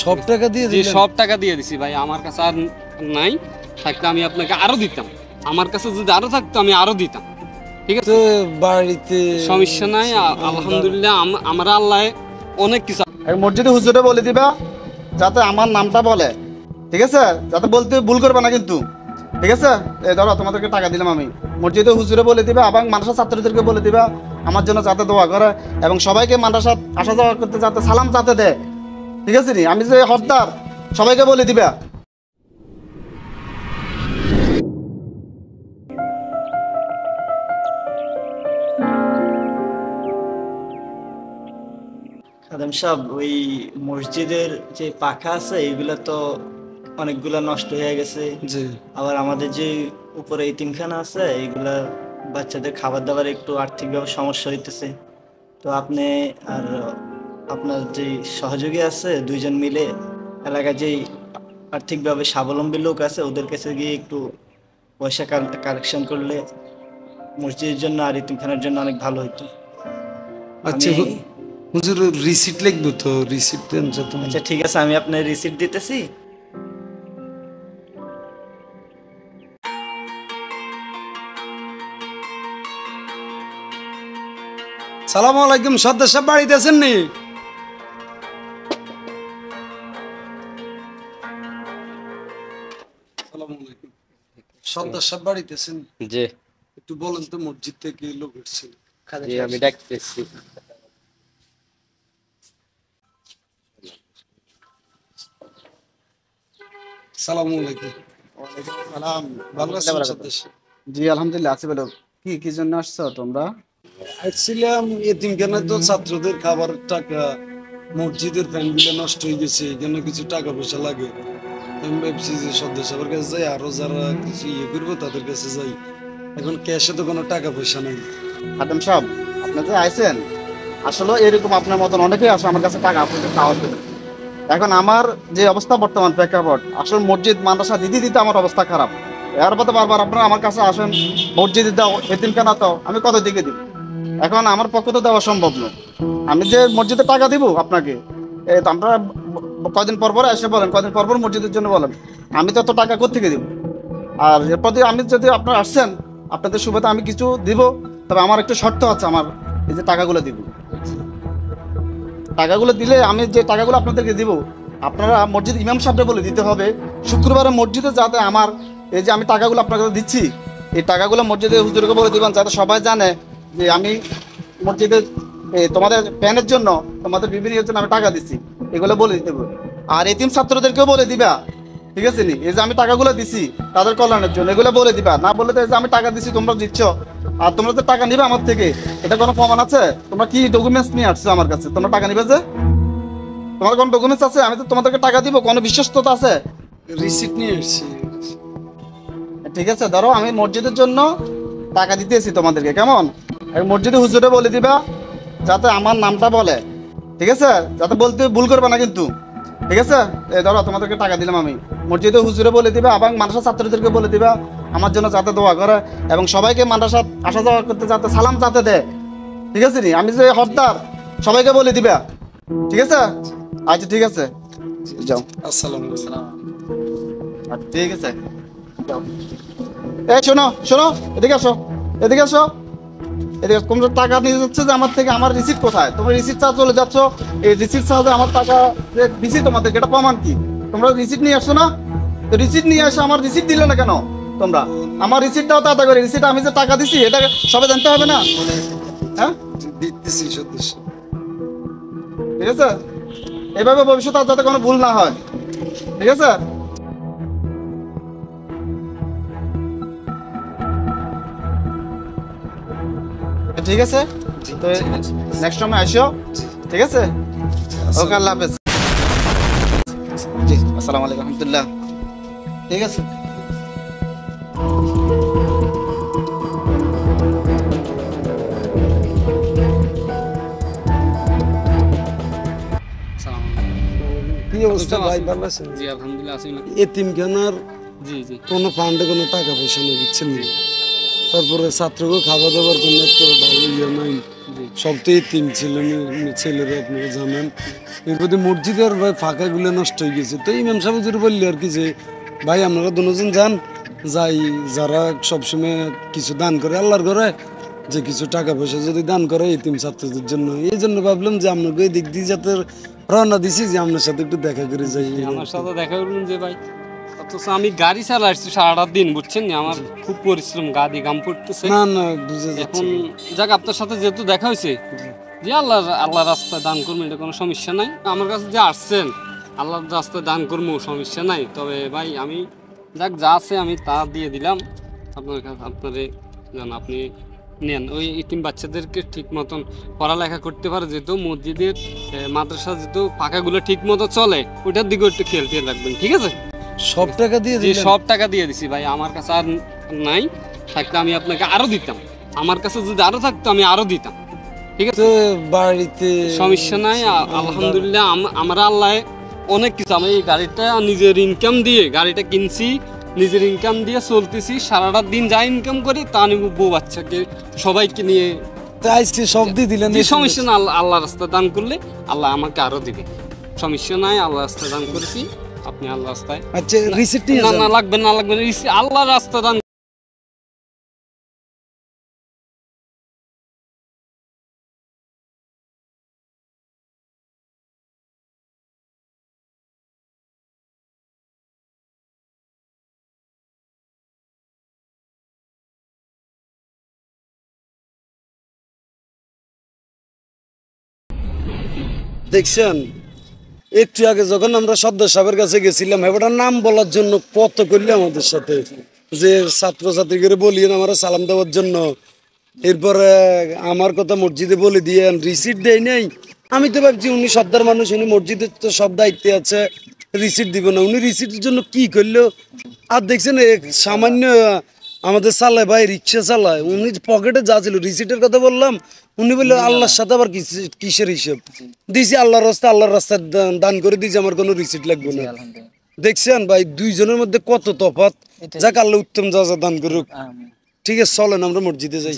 সব টাকা দিয়ে জি সব টাকা দিয়ে দিছি ভাই, আমার কাছে আর নাই, থাকলে আমি আপনাকে আরো দিতাম, আমার কাছে যদি আরো থাকতো আমি আরো দিতাম, ঠিক আছে? বাড়িতে সমস্যা নাই, আলহামদুলিল্লাহ আমরা আল্লাহ অনেক কিছু। মসজিদে হুজুরে বলে দিবা যাতে আমার নামটা বলে, ঠিক আছে? যাতে বলতে ভুল করবে না কিন্তু, ঠিক আছে? এই ধরো তোমাদেরকে টাকা দিলাম আমি, মসজিদে হুজুরে বলে দিবা এবং মাদ্রাসা ছাত্রদেরকে বলে দিবা আমার জন্য যাতে দোয়া করে এবং সবাইকে মাদ্রাসা আসা যাওয়া করতে যাতে সালাম যাতে দেয়, ঠিক আছে নি? আমি যে হর্দার সবাইকে বলে দিবা। খাদেম সাহেব, ওই মসজিদের যে পাখা আছে এগুলা তো অনেকগুলা নষ্ট হয়ে গেছে, আবার আমাদের যে উপরে এতিমখানা আছে এগুলা বাচ্চাদের খাবার দাবার একটু আর্থিকভাবে সমস্যা হইতেছে। তো আপনি আর আপনার যে সহযোগী আছে দুইজন মিলে এলাকায় যেই আর্থিকভাবে স্বাবলম্বী লোক আছে ওদের কাছে গিয়ে একটু পয়সা কালেকশন করলে মসজিদের জন্য আর এতিমখানার জন্য অনেক ভালো হইতো। আচ্ছা হুজুর, রিসিট লিখবো তো, রিসিট দেন। আচ্ছা ঠিক আছে, আমি আপনার রিসিট দিতেছি। সালাম আলাইকুম, সর্দার সাহেব বাড়িতে আছেন নি? সর্দার সাহেব বাড়িতে আছেন? জি একটু বলেন তো মসজিদ থেকে লোক এসেছিল। জি আমি ডাকতেছি। সালাম আলাইকুম। ওয়ালাইকুম সালাম। ভালো আছেন সর্দার সাহেব? জি আলহামদুলিল্লাহ আছি। বলো কি জন্য আসছো তোমরা? আসছিলাম এতিমখানায় তো ছাত্রদের খাবারের টাকা, মসজিদের প্যান্ডেল নষ্ট হয়ে গেছে, এখানে কিছু টাকা পয়সা লাগে। আমি ভাবছি যে সর্দার সাহেবের কাছে যাই, আরো যারা কিছু করবো তাদের কাছে যাই। এখন ক্যাশে তো কোনো টাকা পয়সা নাই। খাদেম সাহেব, আপনি যে আইছেন আসলে এরকম আপনার মতন অনেকেই আসে আমার কাছে টাকা আপনাদের খাওয়ার জন্য। এখন আমার যে অবস্থা বর্তমান প্রেক্ষাপট, আসলে মসজিদ মাদ্রাসা দিতে আমার অবস্থা খারাপ। এর পথে বারবার আপনারা আমার কাছে আসেন, মসজিদ দাও, এতিমখানা দাও, আমি কত দিকে দিব? এখন আমার পক্ষে তো দেওয়া সম্ভব নয়। আমি যে মসজিদে টাকা দিব আপনাকে, আপনারা কয়দিন পর পর এসে বলেন, কয়দিন পর পর মসজিদের জন্য বলেন, আমি তো এত টাকা কোত্থেকে দিব? আর এরপর আমি যদি আপনারা আসছেন আপনাদের সুবিধা আমি কিছু দিব, তবে আমার একটু শর্ত আছে। আমার এই যে টাকাগুলো দিব, টাকাগুলো দিলে আমি যে টাকাগুলো আপনাদেরকে দিব, আপনারা মসজিদ ইমাম সাহেবকে বলে দিতে হবে শুক্রবারে মসজিদে যাতে আমার এই যে আমি টাকাগুলো আপনাকে দিচ্ছি, এই টাকাগুলো মসজিদে হুজুরকে বলে দিবেন যাতে সবাই জানে যে আমি মসজিদে তোমাদের প্যানের জন্য, তোমাদের বিভিন্ন জন্য আমি টাকা দিচ্ছি, এগুলো বলে দিতে হবে। আর এতিম ছাত্রদেরকেও বলে দিবা, ঠিক আছে নি? এই যে আমি টাকাগুলো দিছি তাদের কল্যাণের জন্য, এগুলো বলে দিবা। না বলে তো এই যে আমি টাকা দিছি তোমরা দিচ্ছ, আর তোমরা যে টাকা নিবে আমার থেকে, এটা কোনো প্রমাণ আছে? তোমরা কি ডকুমেন্টস নিয়ে আসছো আমার কাছে তোমরা টাকা নিবে? যে তোমার কোনো ডকুমেন্টস আছে আমি তো তোমাদেরকে টাকা দিব? কোনো বিশ্বস্ততা আছে? রিসিট নিয়ে এসেছি। ঠিক আছে, ধরো আমি মসজিদের জন্য টাকা দিতেছি তোমাদেরকে, কেমন? মসজিদে হুজুরে বলে দিবা যাতে আমার নামটা বলে, ঠিক আছে? যাতে বলতে ভুল করবে না কিন্তু, ঠিক আছে? এই ধরো তোমাদেরকে টাকা দিলাম আমি, মসজিদে হুজুরে বলে দিবা এবং মাদ্রাসা ছাত্রদেরকে বলে দিবা আমার জন্য যাতে দোয়া করে এবং সবাইকে মাদ্রাসা আসা যাওয়া করতে যাতে সালাম যাতে দেয়, ঠিক আছে নি? আমি যে হর্দার সবাইকে বলে দিবা, ঠিক আছে? আচ্ছা ঠিক আছে, যাও। আসসালামু আলাইকুম। আচ্ছা ঠিক আছে, যাও। এই শোনো শোনো, এদিকে আসো, এদিকে আসো, এদিকে। তোমরা টাকা নিয়ে যাচ্ছে যে আমার থেকে, আমার রিসিট কোথায়? তোমরা রিসিট ছাড়া চলে যাচ্ছ, এই রিসিট ছাড়া আমার টাকা যে দিছি তোমাদেরকে, এটা প্রমাণ কি? তোমরা রিসিট নিয়ে আসছো না? তো রিসিট নিয়ে আসো, আমার রিসিট দিলে না কেন তোমরা? আমার রিসিট দাও তাড়াতাড়ি করে, রিসিট আমি যে টাকা দিছি এটা সবাই জানতে হবে না? হ্যাঁ দিতেছি সর্দার সাহেব। ঠিক আছে, এভাবে ভবিষ্যতে আর যাতে কোনো ভুল না হয়, ঠিক আছে? ঠিক আছে, তো নেক্সট টাইম আসো, ঠিক আছে? ওকে, আল্লাহ হাফেজ। জি আসসালামু আলাইকুম রহমতুল্লাহ। ঠিক আছে। কি অবস্থা ভাই, ভালো আছেন? জি আলহামদুলিল্লাহ আছি। এতিমখানার জি জি কোনো ফান্ডে কোনো টাকা পয়সা নেই, বুঝছেন না? তারপরে ছাত্রকে খাওয়া দাওয়ার কোনো তো ভালো ইয়ে নাই, সব তো এতিম ছেলেরা আপনারা জানেন। এরপরে মসজিদের ভাই ফাঁকাগুলো নষ্ট হয়ে গেছে। তো ইমাম সাহেব হুজুর বললি আর কি যে ভাই আপনারা দুজন যান, যাই যারা সবসময় কিছু দান করে আল্লাহর ঘরে, যে কিছু টাকা পয়সা যদি দান করে এতিম ছাত্রদের জন্য, এই জন্য ভাবলাম যে আপনাকে এই দিক দিয়ে যাতে রওনা দিছি যে আপনার সাথে একটু দেখা করে যাই। আমার সাথে দেখা করুন যে ভাই, অথচ আমি গাড়ি চালাচ্ছি সারাটা দিন, বুঝছেন না, আমার খুব পরিশ্রম, গাদি গাম পড়তেছে। না না বুঝে যাচ্ছে। এখন যাক আপনার সাথে যেহেতু দেখা হয়েছে, যে আল্লাহ রাস্তায় দান করবো, এটা কোনো সমস্যা নাই। আমার কাছে যে আসছেন আল্লাহর রাস্তায় দান করবো, সমস্যা নাই। তবে ভাই আমি যাক যা আছে আমি তা দিয়ে দিলাম আপনার কাছে, আপনারে জান আপনি নেন। ওই ইতিম বাচ্চাদেরকে ঠিক মতন পড়ালেখা করতে পারে, যেহেতু মসজিদের মাদ্রাসা যেহেতু পাখাগুলো ঠিক মতো চলে, ওইটার দিকে একটু খেয়াল টেয়াল রাখবেন, ঠিক আছে? সব টাকা দিয়ে যে সব টাকা দিয়ে দিছি ভাই, আমার কাছে আর নাই, থাকলে আমি আপনাকে আরো দিতাম। আমার কাছে যদি আরো থাকতো আমি আরো দিতাম, ঠিক আছে? তো বাড়িতে সমস্যা নাই, আলহামদুলিল্লাহ। আমরা আল্লাহ অনেক কিছু, আমি এই গাড়িটা নিজের ইনকাম দিয়ে গাড়িটা কিনছি, নিজের ইনকাম দিয়ে চলতেছি, সারাটা দিন যা ইনকাম করি তা আমি বউ বাচ্চাকে সবাইকে নিয়ে, তো আজকে সব দিয়ে দিলেন। যে সমস্যা না, আল্লাহ রাস্তায় দান করলে আল্লাহ আমাকে আরো দিবে, সমস্যা নাই। আল্লাহ রাস্তায় দান করেছি, আপনি আল্লাহ রাস্তায়, আচ্ছা রিসিপ্ট নিয়ে না যান। না লাগবে না, লাগবে না, আল্লাহ রাস্তা দান। দেখছেন একটু আগে যখন আমরা সর্দার সাহেবের কাছে গেছিলাম, এবারটার নাম বলার জন্য কত করলে আমাদের সাথে, যে ছাত্রছাত্রীকে বলিয়েন আমার সালাম দেওয়ার জন্য, এরপরে আমার কথা মসজিদে বলে দিয়েন, রিসিট দেয় নাই। আমি তো ভাবছি উনি সর্দার মানুষ, উনি মসজিদের তো সব দায়িত্বে আছে, রিসিট দিব না। উনি রিসিটের জন্য কি করলো? আর দেখছেন সামান্য আমাদের চালায় ভাই, রিক্সা চালায়, উনি পকেটে যা ছিল, রিসিটের কথা বললাম, উনি বললেন আল্লাহর সাথে আবার কিসের হিসেব দিয়েছি, আল্লাহর রাস্তায় দান করে দিয়েছি, আমার কোনো রিসিট লাগবে না। দেখছেন ভাই দুইজনের মধ্যে কত তফাৎ। যাক আল্লাহ উত্তম যা যা দান করুক। ঠিক আছে, চলেন আমরা মসজিদে যাই।